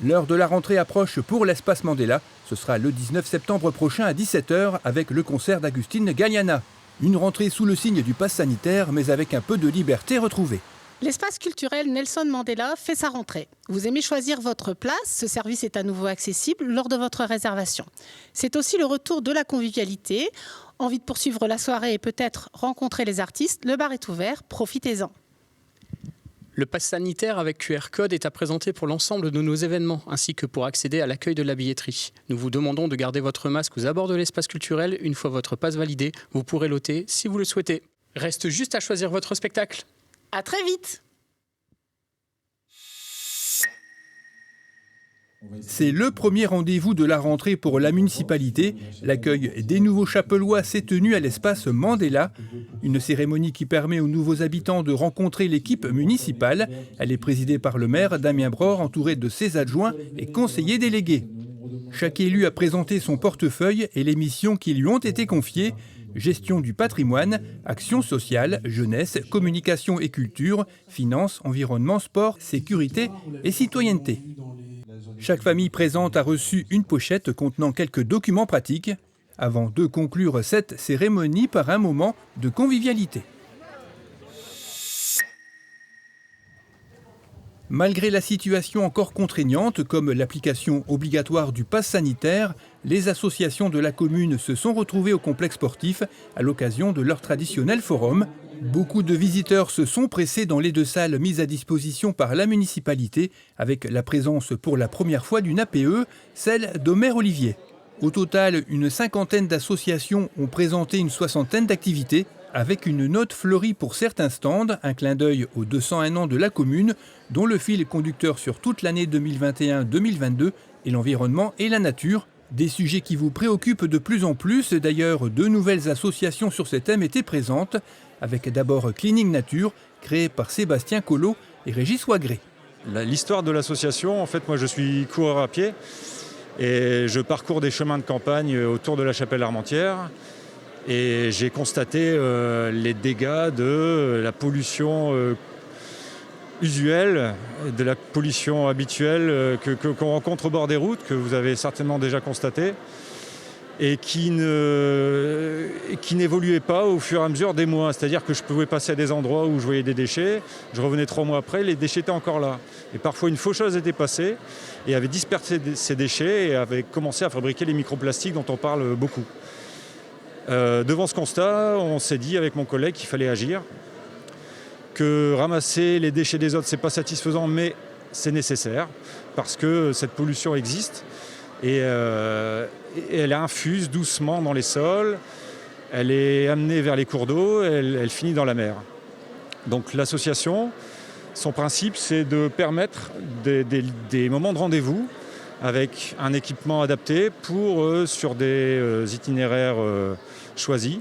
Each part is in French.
L'heure de la rentrée approche pour l'espace Mandela. Ce sera le 19 septembre prochain à 17h avec le concert d'Agustín Galeana. Une rentrée sous le signe du pass sanitaire, mais avec un peu de liberté retrouvée. L'espace culturel Nelson Mandela fait sa rentrée. Vous aimez choisir votre place, ce service est à nouveau accessible lors de votre réservation. C'est aussi le retour de la convivialité. Envie de poursuivre la soirée et peut-être rencontrer les artistes, le bar est ouvert, profitez-en. Le pass sanitaire avec QR code est à présenter pour l'ensemble de nos événements, ainsi que pour accéder à l'accueil de la billetterie. Nous vous demandons de garder votre masque aux abords de l'espace culturel. Une fois votre pass validé, vous pourrez l'ôter si vous le souhaitez. Reste juste à choisir votre spectacle. À très vite. C'est le premier rendez-vous de la rentrée pour la municipalité. L'accueil des nouveaux chapellois s'est tenu à l'espace Mandela. Une cérémonie qui permet aux nouveaux habitants de rencontrer l'équipe municipale. Elle est présidée par le maire Damien Bror, entouré de ses adjoints et conseillers délégués. Chaque élu a présenté son portefeuille et les missions qui lui ont été confiées. Gestion du patrimoine, action sociale, jeunesse, communication et culture, finances, environnement, sport, sécurité et citoyenneté. Chaque famille présente a reçu une pochette contenant quelques documents pratiques avant de conclure cette cérémonie par un moment de convivialité. Malgré la situation encore contraignante, comme l'application obligatoire du pass sanitaire, les associations de la commune se sont retrouvées au complexe sportif à l'occasion de leur traditionnel forum. Beaucoup de visiteurs se sont pressés dans les deux salles mises à disposition par la municipalité, avec la présence pour la première fois d'une APE, celle d'Omer Olivier. Au total, une cinquantaine d'associations ont présenté une soixantaine d'activités, avec une note fleurie pour certains stands, un clin d'œil aux 201 ans de la commune, dont le fil conducteur sur toute l'année 2021-2022 est l'environnement et la nature. Des sujets qui vous préoccupent de plus en plus. D'ailleurs, 2 nouvelles associations sur ces thèmes étaient présentes, avec d'abord Cleaning Nature, créé par Sébastien Collot et Régis Wagré. L'histoire de l'association, en fait, moi je suis coureur à pied et je parcours des chemins de campagne autour de la chapelle Armentières. Et j'ai constaté les dégâts de la pollution usuelle, de la pollution habituelle qu'on rencontre au bord des routes, que vous avez certainement déjà constaté, et qui n'évoluait pas au fur et à mesure des mois. C'est-à-dire que je pouvais passer à des endroits où je voyais des déchets, je revenais 3 mois après, les déchets étaient encore là. Et parfois une faucheuse était passée et avait dispersé ces déchets et avait commencé à fabriquer les microplastiques dont on parle beaucoup. Devant ce constat, on s'est dit avec mon collègue qu'il fallait agir, que ramasser les déchets des autres, c'est pas satisfaisant, mais c'est nécessaire, parce que cette pollution existe, et elle infuse doucement dans les sols, elle est amenée vers les cours d'eau, elle finit dans la mer. Donc l'association, son principe, c'est de permettre des moments de rendez-vous, avec un équipement adapté pour, sur des itinéraires choisis,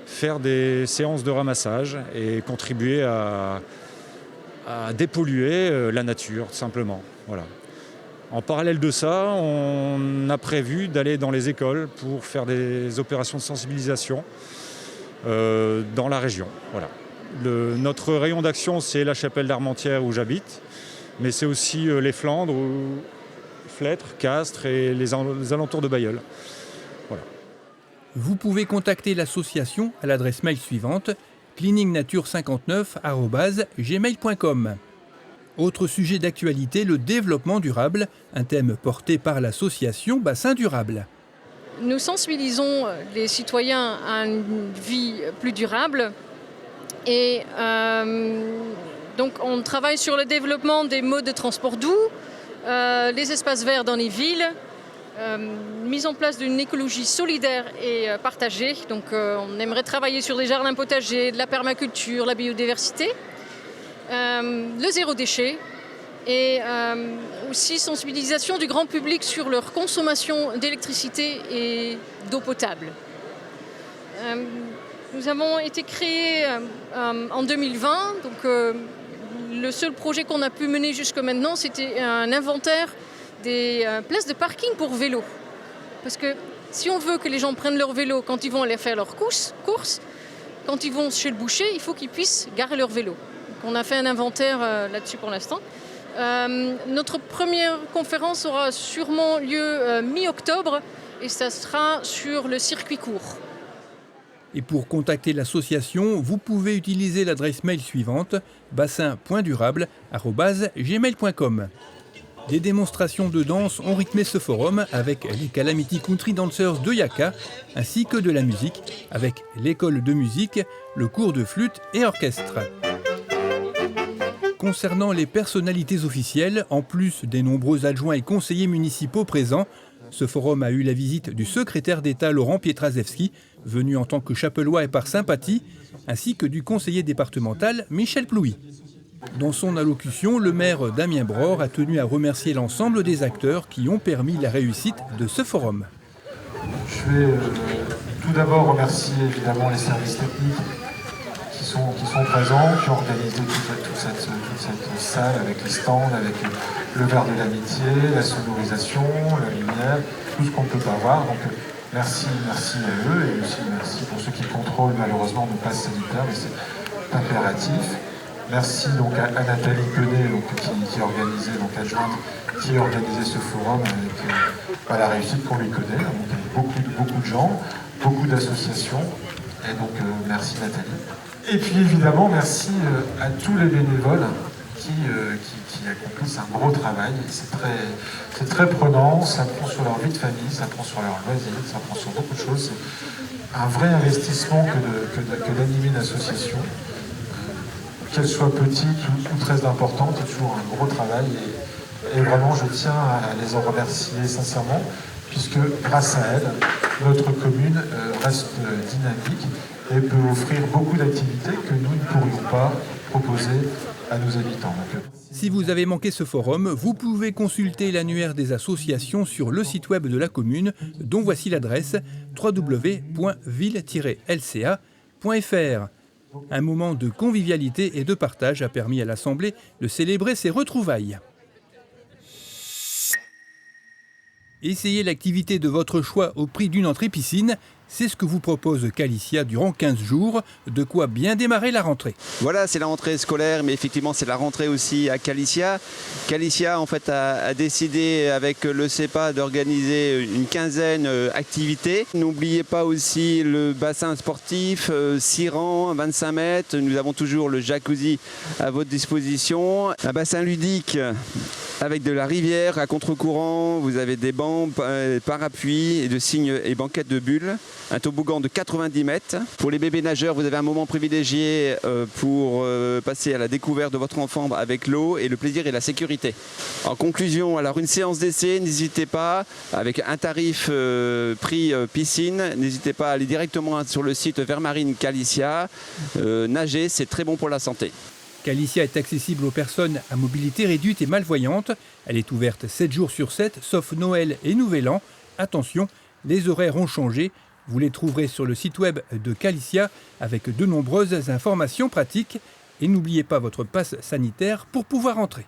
faire des séances de ramassage et contribuer à dépolluer la nature, tout simplement. Voilà. En parallèle de ça, on a prévu d'aller dans les écoles pour faire des opérations de sensibilisation dans la région. Voilà. Notre rayon d'action, c'est la chapelle d'Armentières où j'habite, mais c'est aussi les Flandres, Flêtre, Castres et les alentours de Bailleul. Voilà. Vous pouvez contacter l'association à l'adresse mail suivante cleaningnature59@gmail.com. Autre sujet d'actualité, le développement durable, un thème porté par l'association Bassin Durable. Nous sensibilisons les citoyens à une vie plus durable et donc on travaille sur le développement des modes de transport doux, les espaces verts dans les villes, mise en place d'une écologie solidaire et partagée. Donc on aimerait travailler sur des jardins potagers, de la permaculture, la biodiversité, le zéro déchet et aussi sensibilisation du grand public sur leur consommation d'électricité et d'eau potable. Nous avons été créés en 2020, donc le seul projet qu'on a pu mener jusque maintenant, c'était un inventaire des places de parking pour vélo. Parce que si on veut que les gens prennent leur vélo quand ils vont aller faire leurs courses, quand ils vont chez le boucher, il faut qu'ils puissent garer leur vélo. Donc on a fait un inventaire là-dessus pour l'instant. Notre première conférence aura sûrement lieu mi-octobre et ça sera sur le circuit court. Et pour contacter l'association, vous pouvez utiliser l'adresse mail suivante bassin.durable@gmail.com. Des démonstrations de danse ont rythmé ce forum avec les Calamity Country Dancers de Yaka, ainsi que de la musique avec l'école de musique, le cours de flûte et orchestre. Concernant les personnalités officielles, en plus des nombreux adjoints et conseillers municipaux présents, ce forum a eu la visite du secrétaire d'État Laurent Pietraszewski, venu en tant que chapellois et par sympathie, ainsi que du conseiller départemental Michel Plouy. Dans son allocution, le maire Damien Bror a tenu à remercier l'ensemble des acteurs qui ont permis la réussite de ce forum. Je vais tout d'abord remercier évidemment les services techniques qui sont présents, qui ont organisé toute cette salle avec les stands, avec le verre de l'amitié, la sonorisation, la lumière, tout ce qu'on ne peut pas voir. Donc merci à eux et aussi merci pour ceux qui contrôlent malheureusement nos passes sanitaires, mais c'est impératif. Merci donc à Nathalie Penet, qui organisait, adjointe, qui a organisé ce forum avec la réussite qu'on lui connaît. Donc, il y a beaucoup de gens, beaucoup d'associations, et donc merci Nathalie. Et puis évidemment merci à tous les bénévoles qui accomplissent un gros travail. C'est très prenant, ça prend sur leur vie de famille, ça prend sur leurs loisirs, ça prend sur beaucoup de choses. C'est un vrai investissement que d'animer une association. Qu'elle soit petite ou très importante, c'est toujours un gros travail et vraiment je tiens à les en remercier sincèrement puisque grâce à elles, notre commune reste dynamique et peut offrir beaucoup d'activités que nous ne pourrions pas proposer à nos habitants. Si vous avez manqué ce forum, vous pouvez consulter l'annuaire des associations sur le site web de la commune dont voici l'adresse www.ville-lca.fr. Un moment de convivialité et de partage a permis à l'Assemblée de célébrer ses retrouvailles. Essayez l'activité de votre choix au prix d'une entrée piscine. C'est ce que vous propose Calicia durant 15 jours, de quoi bien démarrer la rentrée. Voilà, c'est la rentrée scolaire, mais effectivement c'est la rentrée aussi à Calicia. Calicia en fait a décidé avec le CEPA d'organiser une quinzaine d'activités. N'oubliez pas aussi le bassin sportif, 6 rangs, 25 mètres. Nous avons toujours le jacuzzi à votre disposition. Un bassin ludique avec de la rivière à contre-courant. Vous avez des bancs, parapluies et de signes et banquettes de bulles. Un toboggan de 90 mètres. Pour les bébés nageurs, vous avez un moment privilégié pour passer à la découverte de votre enfant avec l'eau et le plaisir et la sécurité. En conclusion, alors une séance d'essai, n'hésitez pas, avec un tarif prix piscine, n'hésitez pas à aller directement sur le site Vermarine Calicia. Nager, c'est très bon pour la santé. Calicia est accessible aux personnes à mobilité réduite et malvoyantes. Elle est ouverte 7 jours sur 7, sauf Noël et Nouvel An. Attention, les horaires ont changé. Vous les trouverez sur le site web de Calicia avec de nombreuses informations pratiques. Et n'oubliez pas votre passe sanitaire pour pouvoir entrer.